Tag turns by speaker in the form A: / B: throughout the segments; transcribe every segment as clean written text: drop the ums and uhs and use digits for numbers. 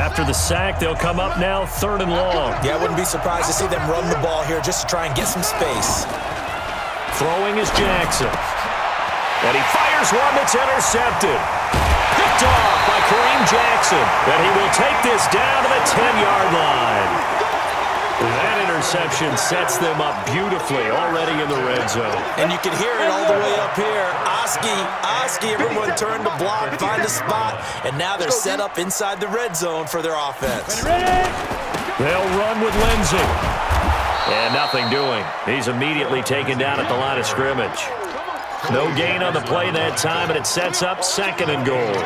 A: After the sack, they'll come up now 3rd and long.
B: Yeah, I wouldn't be surprised to see them run the ball here just to try and get some space.
A: Throwing is Jackson. And he fires one that's intercepted. Picked off by Kareem Jackson. And he will take this down to the 10-yard line. That interception sets them up beautifully already in the red zone.
B: And you can hear it all the way up here. Oski, everyone turned to block, find a spot, and now they're set up inside the red zone for their offense.
A: They'll run with Lindsey. And nothing doing. He's immediately taken down at the line of scrimmage. No gain on the play that time, and it sets up 2nd and goal.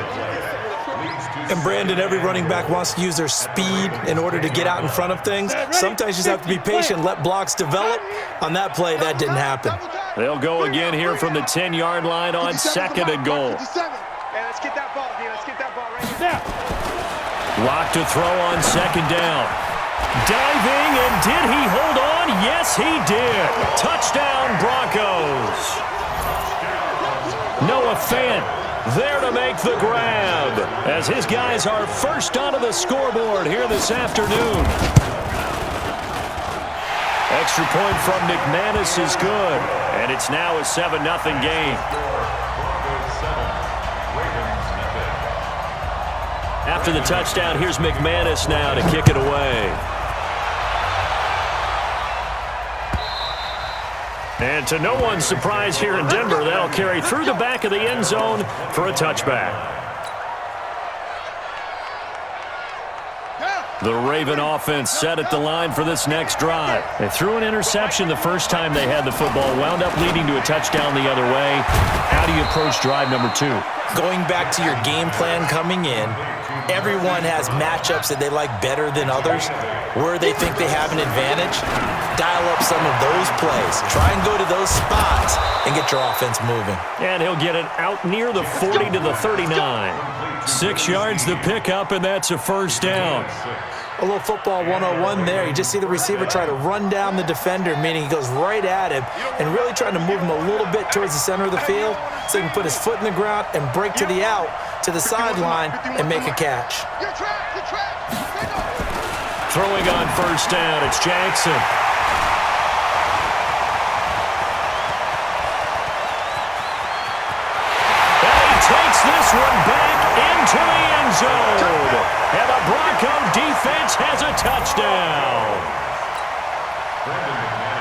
B: And Brandon, every running back wants to use their speed in order to get out in front of things. Sometimes you just have to be patient, let blocks develop. On that play, that didn't happen.
A: They'll go again here from the 10-yard line on 2nd and goal.
C: Let's get that ball, D. Let's get that ball right now.
A: Lock to throw on 2nd down. Diving, and did he hold on? Yes, he did. Touchdown, Broncos. Noah Fant there to make the grab as his guys are first onto the scoreboard here this afternoon. Extra point from McManus is good, and it's now a 7-0 game. After the touchdown, here's McManus now to kick it away. And to no one's surprise here in Denver, that'll carry through the back of the end zone for a touchback. The Raven offense set at the line for this next drive. They threw an interception the first time they had the football, wound up leading to a touchdown the other way. How do you approach drive number 2?
B: Going back to your game plan coming in, everyone has matchups that they like better than others. Where they think they have an advantage, dial up some of those plays. Try and go to those spots and get your offense moving.
A: And he'll get it out near the 40 to the 39. 6 yards the pickup, and that's a first down.
B: A little football 101 there. You just see the receiver try to run down the defender, meaning he goes right at him and really trying to move him a little bit towards the center of the field so he can put his foot in the ground and break to the out, to the sideline, and make a catch.
A: Throwing on first down, it's Jackson. And he takes this one back into the end zone. And the Bronco defense has a touchdown.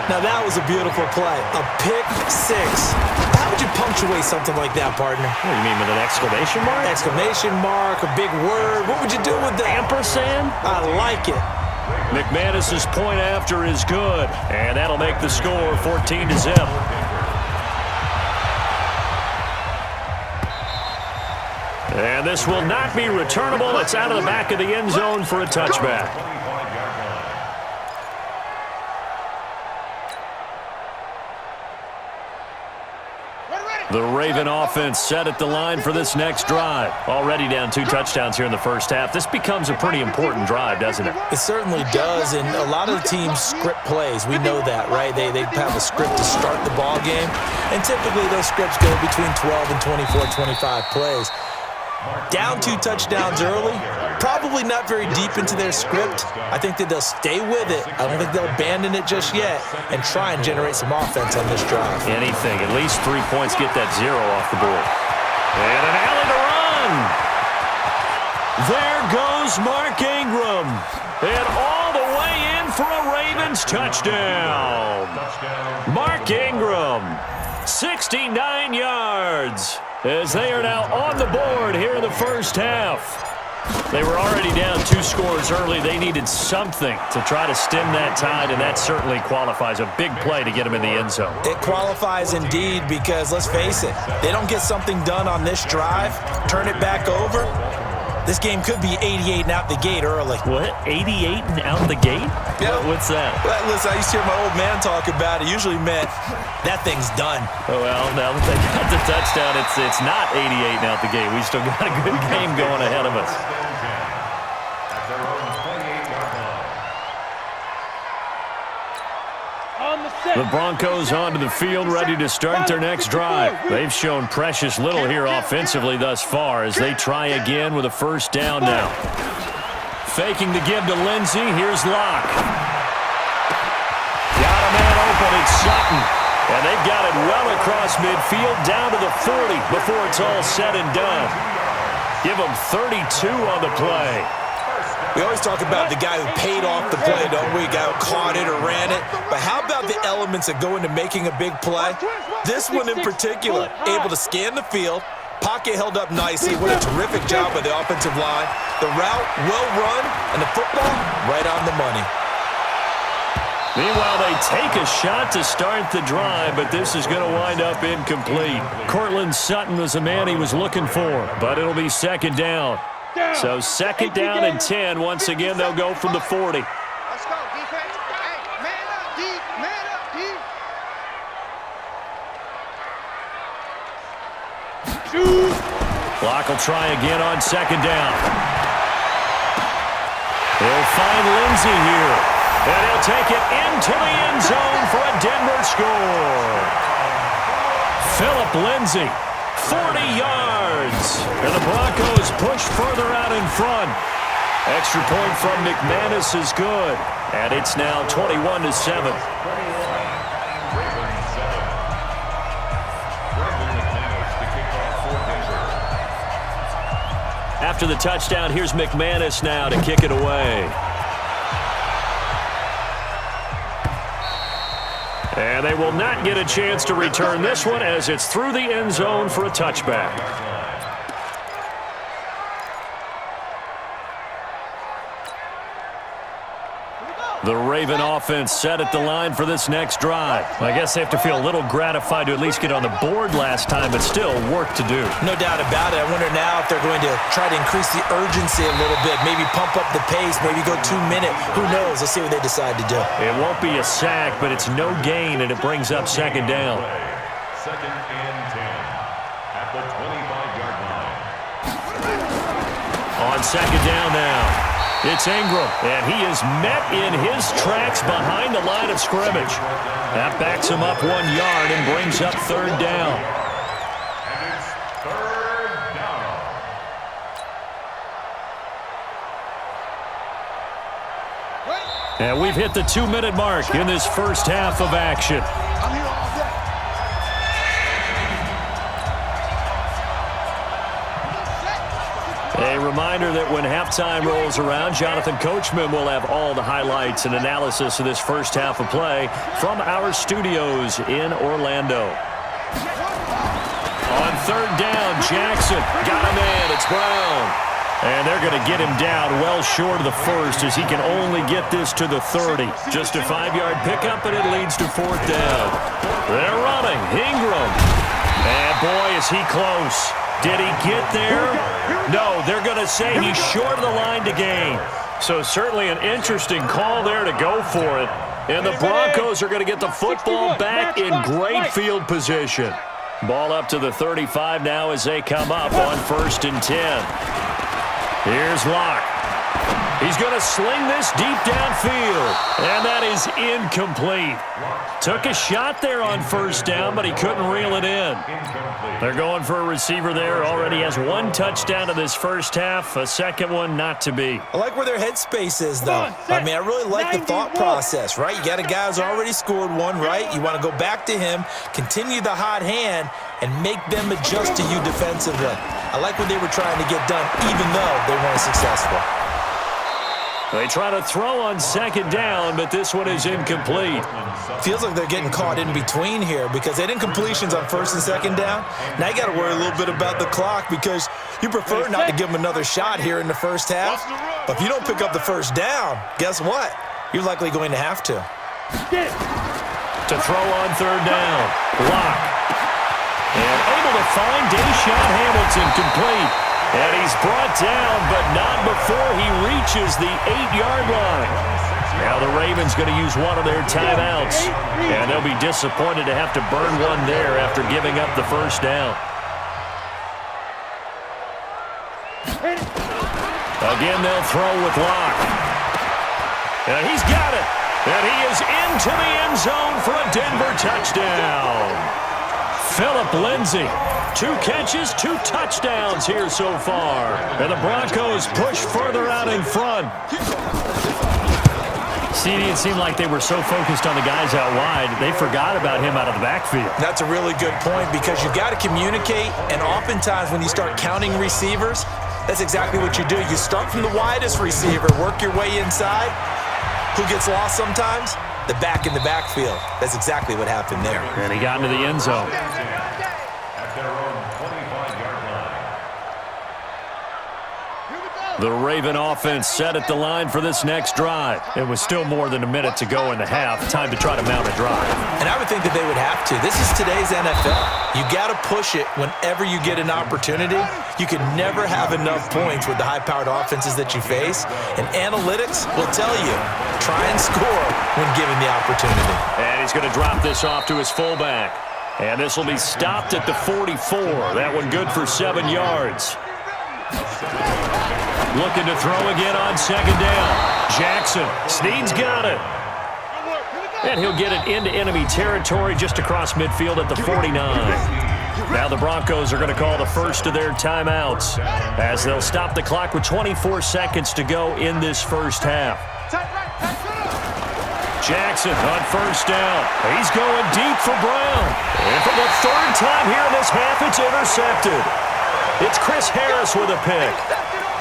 B: Now that was a beautiful play, a pick 6. How would you punctuate something like that, partner?
A: What do you mean, with an exclamation mark?
B: Exclamation mark, a big word. What would you do with that?
A: Ampersand?
B: I like it.
A: McManus's point after is good, and that'll make the score 14 to zip. And this will not be returnable. It's out of the back of the end zone for a touchback. The Raven offense set at the line for this next drive. Already down 2 touchdowns here in the first half. This becomes a pretty important drive, doesn't it?
B: It certainly does, and a lot of the teams script plays. We know that, right? They have a script to start the ball game, and typically those scripts go between 12 and 24, 25 plays. Down 2 touchdowns early, probably not very deep into their script. I think that they'll stay with it. I don't think they'll abandon it just yet and try and generate some offense on this drive.
A: Anything, at least 3 points, get that 0 off the board. And an alley to run. There goes Mark Ingram. And all the way in for a Ravens touchdown. Mark Ingram, 69 yards. As they are now on the board here in the first half. They were already down 2 scores early. They needed something to try to stem that tide, and that certainly qualifies. A big play to get them in the end zone.
B: It qualifies indeed because, let's face it, they don't get something done on this drive, turn it back over, this game could be 88 and out the gate early.
A: What? 88 and out the gate?
B: Yeah.
A: What's that?
B: Well, listen, I used to hear my old man talk about it. Usually meant that thing's done.
A: Oh, well, now that they got the touchdown, it's not 88 and out the gate. We still got a good game going ahead of us. The Broncos onto the field, ready to start their next drive. They've shown precious little here offensively thus far as they try again with a first down now. faking the give to Lindsey. Here's Locke. Got a man open. It's Sutton. And they've got it well across midfield down to the 40 before it's all said and done. Give them 32 on the play.
B: We always talk about the guy who paid off the play, don't we? The guy who caught it or ran it. But how about the elements that go into making a big play? This one in particular, able to scan the field, pocket held up nicely. What a terrific job by the offensive line. The route, well run, and the football, right on the money.
A: Meanwhile, they take a shot to start the drive, but this is going to wind up incomplete. Cortland Sutton was the man he was looking for, but it'll be second down. So second down and 10. Once again, they'll go from the 40.
C: Let's go, defense. Hey, man up, D. Man up, D.
A: Clock will try again on second down. He'll find Lindsey here. And he'll take it into the end zone for a Denver score. Philip Lindsey, 40 yards. And the Broncos push further out in front. Extra point from McManus is good. And it's now 21-7. After the touchdown, here's McManus now to kick it away. And they will not get a chance to return this one as it's through the end zone for a touchback. The Raven offense set at the line for this next drive. I guess they have to feel a little gratified to at least get on the board last time, but still work to do.
B: No doubt about it. I wonder now if they're going to try to increase the urgency a little bit, maybe pump up the pace, maybe go 2 minute. Who knows? Let's see what they decide to do.
A: It won't be a sack, but it's no gain, and it brings up second down.
D: Second and 10 at the 25-yard line.
A: On second down now. It's Ingram, and he is met in his tracks behind the line of scrimmage. That backs him up 1 yard and brings up third down.
D: And it's third down.
A: And we've hit the 2-minute mark in this first half of action.
C: I'm here all day.
A: A reminder that when halftime rolls around, Jonathan Coachman will have all the highlights and analysis of this first half of play from our studios in Orlando. On third down, Jackson got a man. It's Brown. And they're going to get him down well short of the first as he can only get this to the 30. Just a 5-yard pickup, and it leads to fourth down. They're running. Ingram. And boy, is he close. Did he get there? No, they're going to say he's short of the line to gain. So certainly an interesting call there to go for it. And the Broncos are going to get the football back in great field position. Ball up to the 35 now as they come up on 1st and 10. Here's Locke. He's going to sling this deep downfield. And that is incomplete. Took a shot there on first down, but he couldn't reel it in. They're going for a receiver there. Already has 1 touchdown in this first half. A second one not to be.
B: I like where their headspace is, though. I mean, I really like the thought process, right? You got a guy who's already scored 1, right? You want to go back to him, continue the hot hand, and make them adjust to you defensively. I like what they were trying to get done, even though they weren't successful.
A: They try to throw on second down, but this one is incomplete.
B: Feels like they're getting caught in between here because they had incompletions on 1st and 2nd down. Now you got to worry a little bit about the clock because you prefer not to give them another shot here in the first half. But if you don't pick up the first down, guess what? You're likely going to have to.
A: To throw on third down. Locke. And able to find Deshaun Hamilton complete. And he's brought down, but not before he reaches the 8-yard line. Now the Ravens going to use one of their timeouts. And they'll be disappointed to have to burn one there after giving up the first down. Again, they'll throw with Locke. And he's got it. And he is into the end zone for a Denver touchdown. Philip Lindsey, 2 catches, 2 touchdowns here so far. And the Broncos push further out in front.
E: CD, it seemed like they were so focused on the guys out wide, they forgot about him out of the backfield.
B: That's a really good point because you've got to communicate, and oftentimes when you start counting receivers, that's exactly what you do. You start from the widest receiver, work your way inside. Who gets lost sometimes? The back in the backfield. That's exactly what happened there.
E: And he got into the end zone.
D: At their own 25-yard line.
A: The Raven offense set at the line for this next drive.
E: It was still more than a minute to go in the half. Time to try to mount a drive.
B: And I would think that they would have to. This is today's NFL. You got to push it whenever you get an opportunity. You can never have enough points with the high-powered offenses that you face. And analytics will tell you, try and score when given the opportunity.
A: And he's going to drop this off to his fullback. And this will be stopped at the 44. That one good for 7 yards. Looking to throw again on second down. Jackson. Snead's got it. And he'll get it into enemy territory just across midfield at the 49. Now the Broncos are going to call the first of their timeouts as they'll stop the clock with 24 seconds to go in this first half. Jackson on first down. He's going deep for Brown. And for the 3rd time here in this half, it's intercepted. It's Chris Harris with a pick.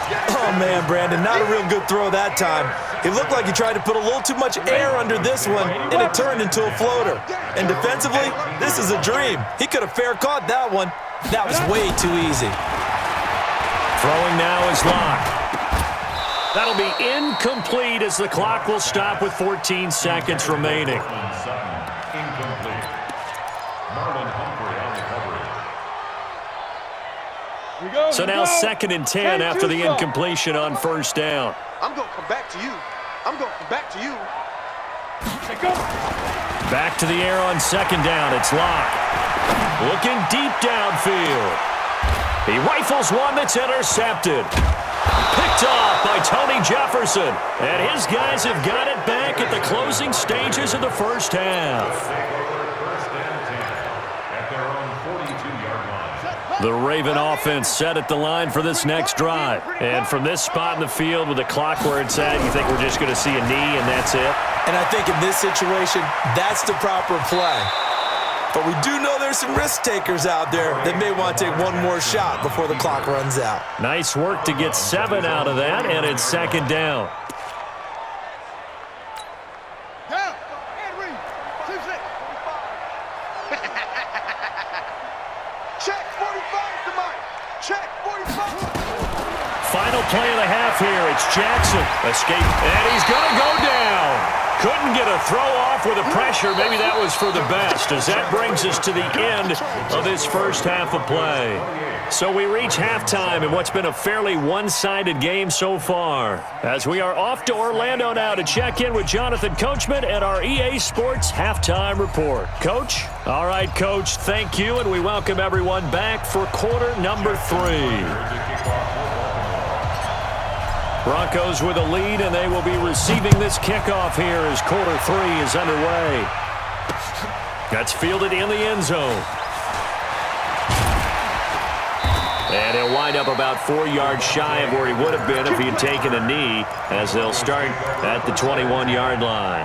B: Oh, man, Brandon, not a real good throw that time. It looked like he tried to put a little too much air under this one, and it turned into a floater. And defensively, this is a dream. He could have fair caught that one. That was way too easy.
A: Throwing now is Locke. That'll be incomplete as the clock will stop with 14 seconds remaining.
D: Incomplete. Marlon Humphrey on the coverage.
A: So now 2nd and 10 after the incompletion on first down.
C: I'm going to come back to you. I'm going to come back to you.
A: Back to the air on second down. It's Locke. Looking deep downfield. He rifles one that's intercepted. Picked off by Tony Jefferson. And his guys have got it back at the closing stages of the first half.
D: First and 10 at their own 42-yard line.
A: The Raven offense set at the line for this next drive. And from this spot in the field with the clock where it's at, you think we're just going to see a knee and that's it?
B: And I think in this situation, that's the proper play. But we do know there's some risk takers out there that may want to take one more shot before the clock runs out.
A: Nice work to get 7 out of that, and it's second down.
C: Check 45 tonight. Check 45.
A: Final play of the half here. It's Jackson. Escape, and he's going to go down. Couldn't get a throw off with the pressure. Maybe that was for the best, as that brings us to the end of this first half of play. So we reach halftime in what's been a fairly one-sided game so far, as we are off to Orlando now to check in with Jonathan Coachman at our EA Sports Halftime Report. Coach? All right, Coach, thank you, and we welcome everyone back for quarter number 3. Broncos with a lead, and they will be receiving this kickoff here as quarter 3 is underway. That's fielded in the end zone. And he'll wind up about 4 yards shy of where he would have been if he had taken a knee, as they'll start at the 21-yard line.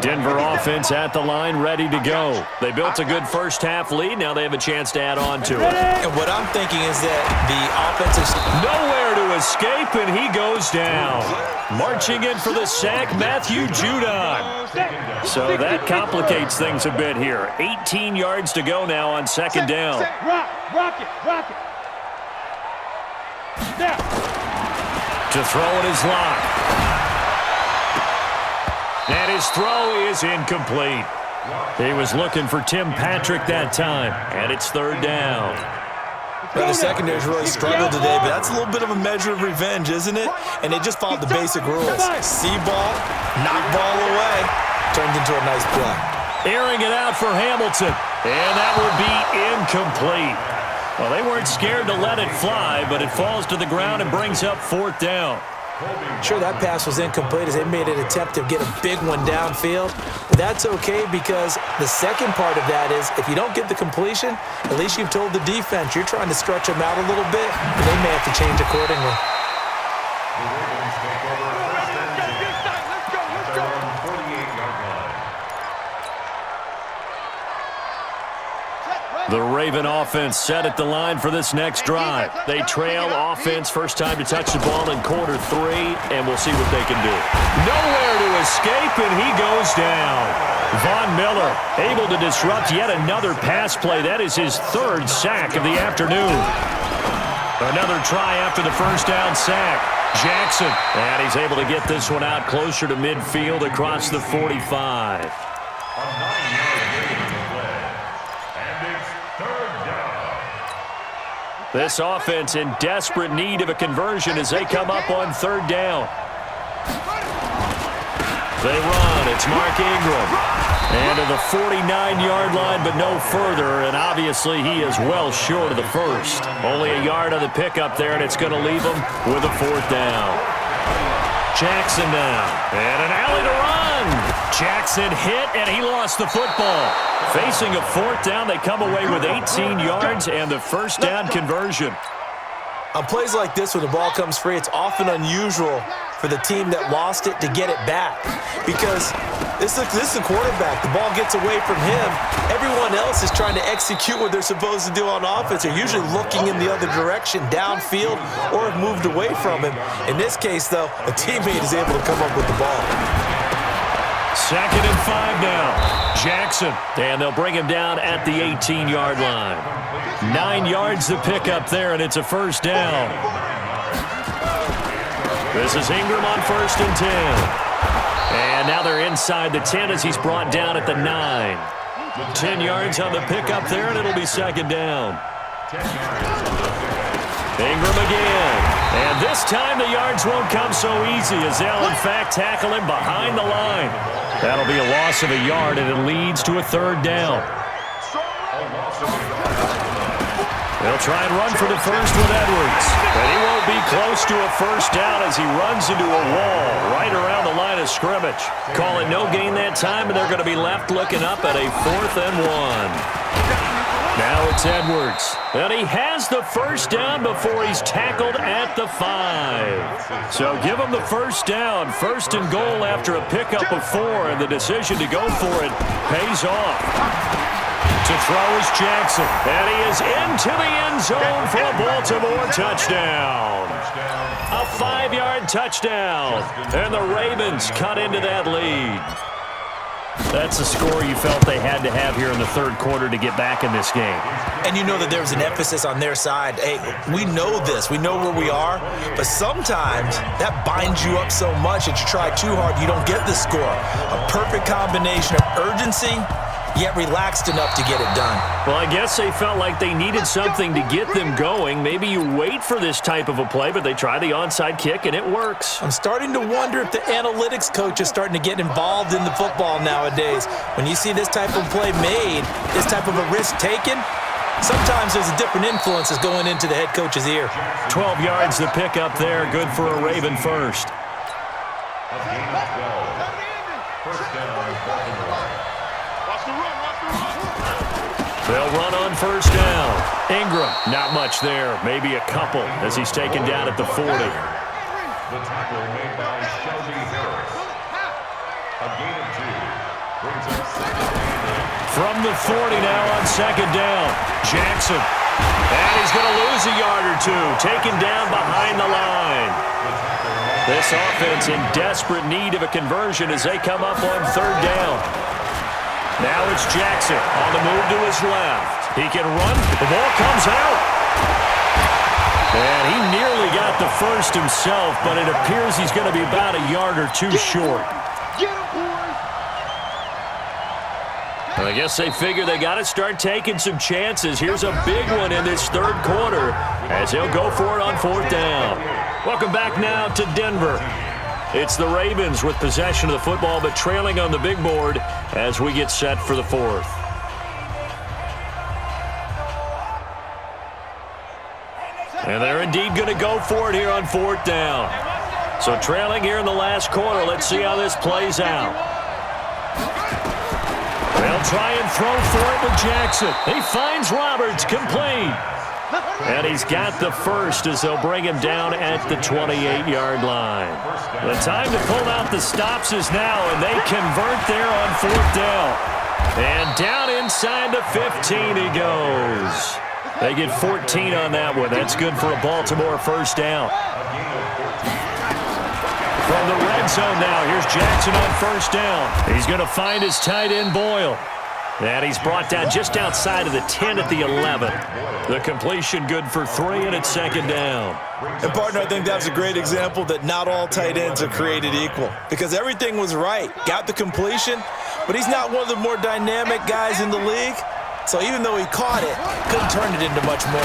A: Denver offense at the line, ready to go. They built a good first half lead. Now they have a chance to add on to it.
B: And what I'm thinking is that the offense is
A: nowhere to escape, and he goes down. Marching in for the sack, Matthew Judon. So that complicates things a bit here. 18 yards to go now on second down.
C: Rock it.
A: To throw it is Locke. And his throw is incomplete. He was looking for Tim Patrick that time, and it's third down.
B: Well, the secondary's really struggled today, but that's a little bit of a measure of revenge, isn't it? And they just followed the basic rules. See ball, knock ball away, turns into a nice play.
A: Airing it out for Hamilton, and that would be incomplete. Well, they weren't scared to let it fly, but it falls to the ground and brings up fourth down.
B: Sure, that pass was incomplete as they made an attempt to get a big one downfield. But that's okay because the second part of that is if you don't get the completion, at least you've told the defense you're trying to stretch them out a little bit, and they may have to change accordingly.
A: The Raven offense set at the line for this next drive. They trail offense, first time to touch the ball in quarter 3, and we'll see what they can do. Nowhere to escape, and he goes down. Von Miller able to disrupt yet another pass play. That is his 3rd sack of the afternoon. Another try after the first down sack. Jackson, and he's able to get this one out closer to midfield across the 45. This offense in desperate need of a conversion as they come up on 3rd down. They run. It's Mark Ingram. And to the 49-yard line, but no further. And obviously he is well short of the first. Only a yard on the pickup there, and it's going to leave him with a 4th down. Jackson now. And an alley to run. Jackson hit, and he lost the football. Facing a 4th down, they come away with 18 yards and the first down conversion.
B: On plays like this, when the ball comes free, it's often unusual for the team that lost it to get it back. Because this is the quarterback. The ball gets away from him. Everyone else is trying to execute what they're supposed to do on offense. They're usually looking in the other direction, downfield, or have moved away from him. In this case, though, a teammate is able to come up with the ball.
A: 2nd and 5 now. Jackson, and they'll bring him down at the 18-yard line. 9 yards to pick up there, and it's a first down. This is Ingram on 1st and 10. And now they're inside the 10 as he's brought down at the 9. 10 yards on the pickup there, and it'll be 2nd down. Ingram again. And this time the yards won't come so easy as they'll, in fact, tackle him behind the line. That'll be a loss of a yard, and it leads to a 3rd down. They'll try and run for the first with Edwards. But he won't be close to a first down as he runs into a wall right around the line of scrimmage. Call it no gain that time, and they're going to be left looking up at a 4th and 1. Now it's Edwards. And he has the first down before he's tackled at the 5. So give him the first down. 1st and goal after a pickup of 4, and the decision to go for it pays off. To throw is Jackson. And he is into the end zone for a Baltimore touchdown. A 5-yard touchdown. And the Ravens cut into that lead. That's a score you felt they had to have here in the 3rd quarter to get back in this game.
B: And you know that there was an emphasis on their side. Hey, we know this. We know where we are. But sometimes that binds you up so much that you try too hard, you don't get the score. A perfect combination of urgency, yet relaxed enough to get it done.
A: Well, I guess they felt like they needed something to get them going. Maybe you wait for this type of a play, but they try the onside kick, and it works.
B: I'm starting to wonder if the analytics coach is starting to get involved in the football nowadays. When you see this type of play made, this type of a risk taken, sometimes there's a different influence that's going into the head coach's ear.
A: 12 yards to pick up there. Good for a Raven first. They'll run on first down. Ingram, not much there. Maybe a couple as he's taken down at the 40.
D: The tackle made by Shelby Harris. A gain of 2. Brings up 2nd.
A: From the 40 now on 2nd down. Jackson. And he's going to lose a yard or 2. Taken down behind the line. This offense in desperate need of a conversion as they come up on 3rd down. Now it's Jackson on the move to his left. He can run. The ball comes out. And he nearly got the first himself, but it appears he's going to be about a yard or 2 short. I guess they figure they got to start taking some chances. Here's a big one in this 3rd quarter as he'll go for it on 4th down. Welcome back now to Denver. It's the Ravens with possession of the football, but trailing on the big board as we get set for the 4th. And they're indeed going to go for it here on 4th down. So trailing here in the last quarter. Let's see how this plays out. They'll try and throw for it with Jackson. He finds Roberts, complete. And he's got the first as they'll bring him down at the 28-yard line. The time to pull out the stops is now, and they convert there on 4th down. And down inside the 15 he goes. They get 14 on that one. That's good for a Baltimore first down. From the red zone now, here's Jackson on first down. He's going to find his tight end, Boyle. And he's brought down just outside of the 10 at the 11. The completion good for 3, and it's 2nd down.
B: And, partner, I think that was a great example that not all tight ends are created equal. Because everything was right. Got the completion, but he's not one of the more dynamic guys in the league. So even though he caught it, couldn't turn it into much more.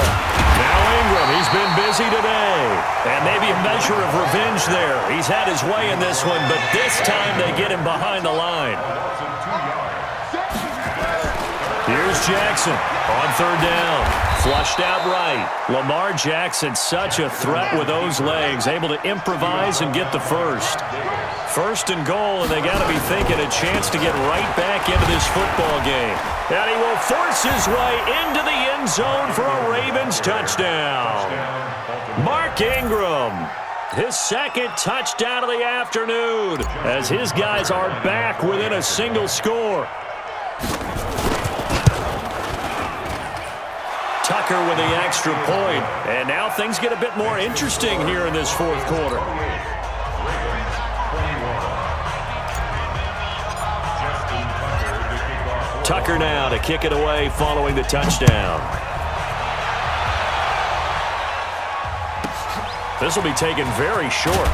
A: Now Ingram, he's been busy today. And maybe a measure of revenge there. He's had his way in this one, but this time they get him behind the line. Here's Jackson on 3rd down. Flushed out right. Lamar Jackson, such a threat with those legs. Able to improvise and get the first. 1st and goal, and they got to be thinking a chance to get right back into this football game. And he will force his way into the end zone for a Ravens touchdown. Mark Ingram, his 2nd touchdown of the afternoon, as his guys are back within a single score. Tucker with the extra point. And now things get a bit more interesting here in this 4th quarter. Tucker now to kick it away following the touchdown. This will be taken very short.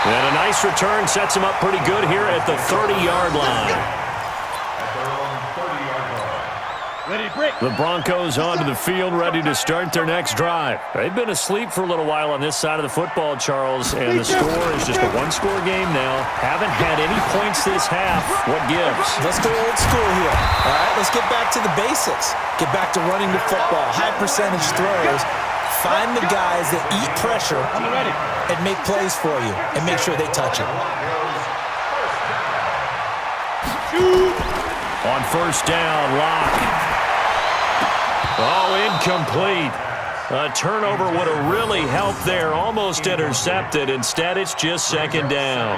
A: And a nice return sets him up pretty good here at the 30-yard line. The Broncos onto the field, ready to start their next drive. They've been asleep for a little while on this side of the football, Charles, and the score is just a one-score game now. Haven't had any points this half. What gives?
B: Let's go old school here. All right, let's get back to the basics. Get back to running the football, high-percentage throws. Find the guys that eat pressure and make plays for you and make sure they touch it.
A: On 1st down, Locke. Oh, incomplete. A turnover would have really helped there. Almost intercepted. Instead, it's just 2nd down.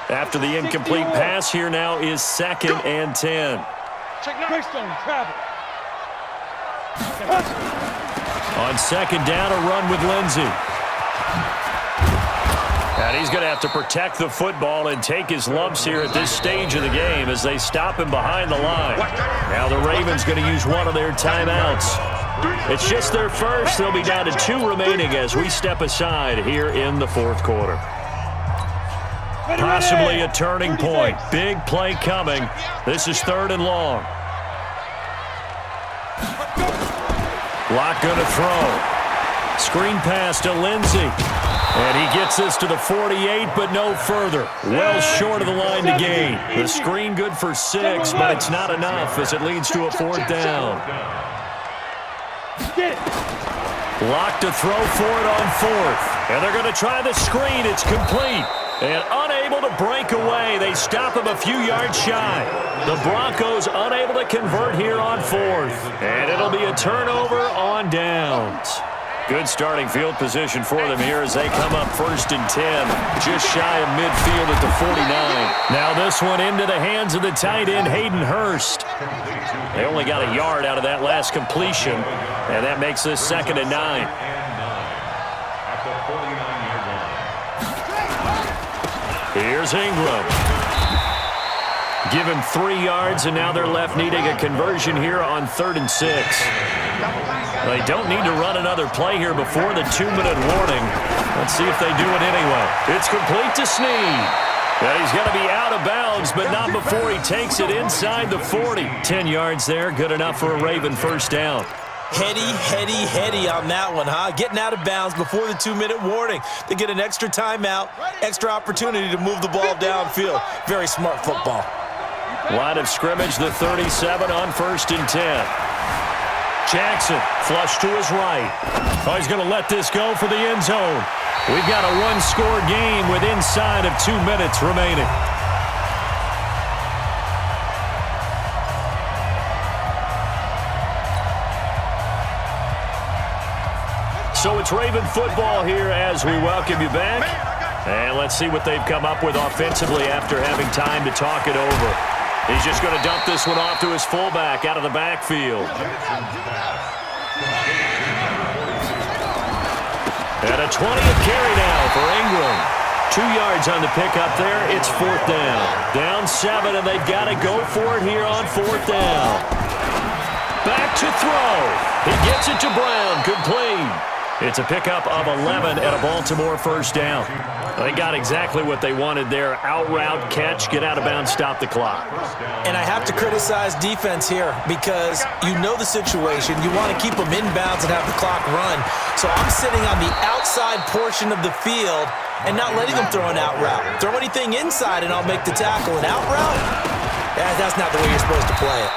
A: After the incomplete pass, here now is 2nd and 10. On 2nd down, a run with Lindsey. And he's going to have to protect the football and take his lumps here at this stage of the game as they stop him behind the line. Now the Ravens going to use one of their timeouts. It's just their first. They'll be down to 2 remaining as we step aside here in the 4th quarter. Possibly a turning point. Big play coming. This is 3rd and long. Locke going to throw. Screen pass to Lindsey. And he gets this to the 48, but no further. Well short of the line to gain. The screen good for 6, but it's not enough as it leads to a 4th down. Locke to throw for it on 4th. And they're going to try the screen. It's complete. And unable to break away. They stop him a few yards shy. The Broncos unable to convert here on 4th. And it'll be a turnover on downs. Good starting field position for them here as they come up 1st and 10. Just shy of midfield at the 49. Now this one into the hands of the tight end, Hayden Hurst. They only got a yard out of that last completion, and that makes this 2nd and 9. Here's Ingram. Give him 3 yards, and now they're left needing a conversion here on 3rd and 6. They don't need to run another play here before the 2-minute warning. Let's see if they do it anyway. It's complete to Snead. And he's going to be out of bounds, but not before he takes it inside the 40. 10 yards there, good enough for a Raven first down.
B: Heady on that one, huh? Getting out of bounds before the 2-minute warning. They get an extra timeout, extra opportunity to move the ball downfield. Very smart football.
A: Line of scrimmage, the 37 on 1st and 10. Jackson, flush to his right. Oh, he's going to let this go for the end zone. We've got a one-score game with inside of 2 minutes remaining. So it's Raven football here as we welcome you back. And let's see what they've come up with offensively after having time to talk it over. He's just going to dump this one off to his fullback out of the backfield. And a 20th carry now for Ingram. 2 yards on the pickup there. It's 4th down. Down 7, and they've got to go for it here on 4th down. Back to throw. He gets it to Brown. Complete. It's a pickup of 11 and a Baltimore first down. They got exactly what they wanted there. Out route, catch, get out of bounds, stop the clock.
B: And I have to criticize defense here because you know the situation. You want to keep them inbounds and have the clock run. So I'm sitting on the outside portion of the field and not letting them throw an out route. Throw anything inside and I'll make the tackle. An out route? That's not the way you're supposed to play it.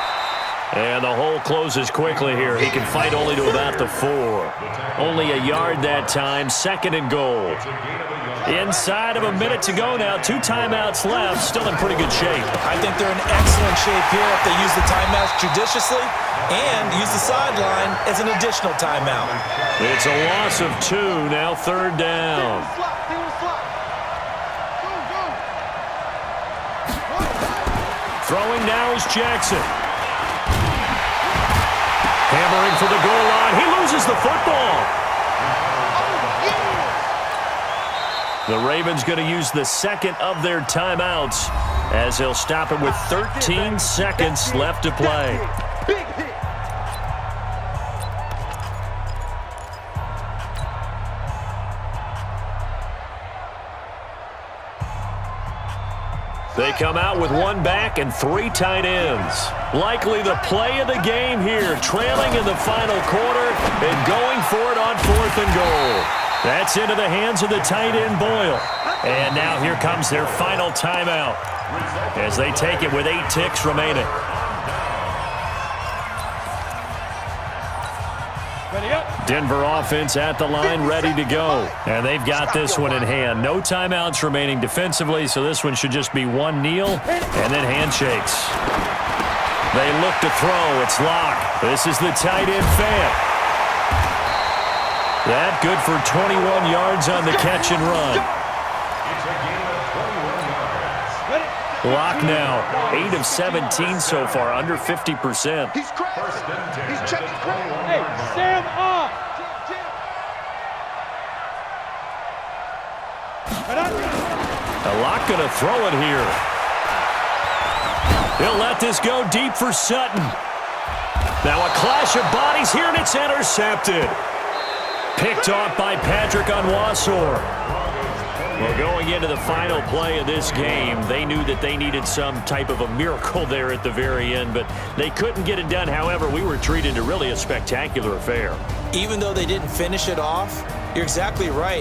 A: And the hole closes quickly here. He can fight only to about the 4. Only a yard that time. 2nd and goal. Inside of a minute to go now. 2 timeouts left. Still in pretty good shape.
B: I think they're in excellent shape here if they use the timeouts judiciously and use the sideline as an additional timeout.
A: It's a loss of 2. Now 3rd down. Throwing now is Jackson. Hammering for the goal line. He loses the football. The Ravens going to use the 2nd of their timeouts as they'll stop it with 13 seconds left to play. They come out with 1 back and 3 tight ends. Likely the play of the game here, trailing in the final quarter and going for it on 4th and goal. That's into the hands of the tight end, Boyle. And now here comes their final timeout as they take it with 8 ticks remaining. Denver offense at the line, ready to go. And they've got this one in hand. No timeouts remaining defensively, so this one should just be 1 kneel and then handshakes. They look to throw. It's locked. This is the tight end Fant. That good for 21 yards on the catch and run. Lock now. 8 of 17 so far, under 50%.
C: He's crazy. He's checking crazy. Hey, Sam up.
A: A Lock going to throw it here. He'll let this go deep for Sutton. Now a clash of bodies here, and it's intercepted. Picked off by Patrick Onwuasor. Well, going into the final play of this game, they knew that they needed some type of a miracle there at the very end, but they couldn't get it done. However, we were treated to really a spectacular affair.
B: Even though they didn't finish it off, you're exactly right.